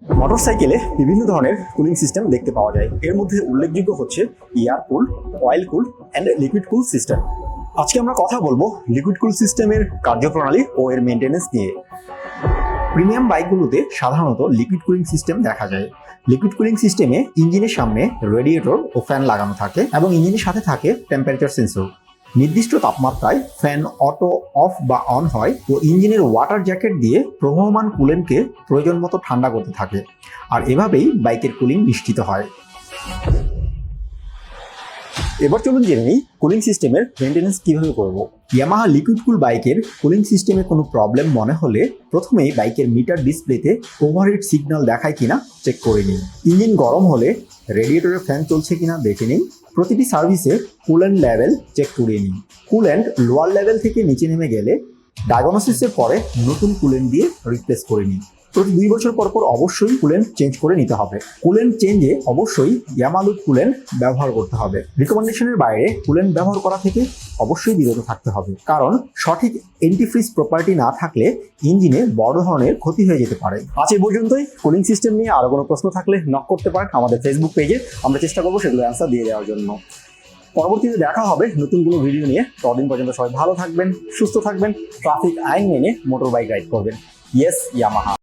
মোটরসাইকেলে বিভিন্ন ধরনের কুলিং সিস্টেম দেখতে পাওয়া যায়। এর মধ্যে উল্লেখযোগ্য হচ্ছে air cool, oil cool and liquid cool system. আজকে আমরা কথা বলবো লিকুইড কুল সিস্টেমের কার্যপ্রণালী ও এর মেনটেনেন্স নিয়ে। প্রিমিয়াম বাইকগুলোতে সাধারণত লিকুইড কুলিং সিস্টেম দেখা যায়। লিকুইড কুলিং সিস্টেমে ইঞ্জিনের সামনে রেডিয়েটর ও ফ্যান লাগানো থাকে এবং ইঞ্জিনের সাথে থাকে টেম্পারেচার সেন্সর। নির্দিষ্ট তাপমাত্রায় ফ্যান অটো অফ বা অন হয় ও ইঞ্জিনের ওয়াটার জ্যাকেট দিয়ে প্রবহমান কুলেন্টকে প্রয়োজন মতো ঠান্ডা করতে থাকে, আর এভাবেই বাইকের কুলিং নিশ্চিত হয়। এবার চলুন জেনে নিই কুলিং সিস্টেমের মেনটেন্যান্স কিভাবে করব। ইয়ামাহা লিকুইড কুল বাইকের কুলিং সিস্টেমে কোনো প্রবলেম মনে হলে প্রথমেই বাইকের মিটার ডিসপ্লেতে ওভারহিট সিগন্যাল দেখায় কিনা চেক করে নিন। ইঞ্জিন গরম হলে রেডিয়েটরে ফ্যান চলছে কিনা দেখে নিন। প্রতিটি সার্ভিসে কুলেন্ট লেভেল চেক করিয়ে নিন। কুলেন্ট লোয়ার লেভেল থেকে নিচে নেমে গেলে ডায়াগনোসিসের পরে নতুন কুলেন্ট দিয়ে রিপ্লেস করে নিন। প্রতি 2 বছর পর পর অবশ্যই কুলেন্ট চেঞ্জ করে নিতে হবে। কুলেন্ট চেঞ্জে অবশ্যই ইয়ামালুদ কুলেন্ট ব্যবহার করতে হবে। রিকমেন্ডেশনের বাইরে কুলেন্ট ব্যবহার করা থেকে অবশ্যই বিরত থাকতে হবে, কারণ সঠিক অ্যান্টিফ্রিজ প্রপার্টি না থাকলে ইঞ্জিনে বড় ধরনের ক্ষতি হয়ে যেতে পারে। আজ এই পর্যন্তই। কুলিং সিস্টেম নিয়ে আরো কোনো প্রশ্ন থাকলে নক করতে পারেন আমাদের ফেসবুক পেজে। আমরা চেষ্টা করবো সেগুলো অ্যান্সার দিয়ে দেওয়ার জন্য। পরবর্তীতে দেখা হবে নতুন কোনো ভিডিও নিয়ে। ততদিন পর্যন্ত সবাই ভালো থাকবেন, সুস্থ থাকবেন, ট্রাফিক আইন মেনে মোটর বাইক রাইড করবেন। Yes Yamaha.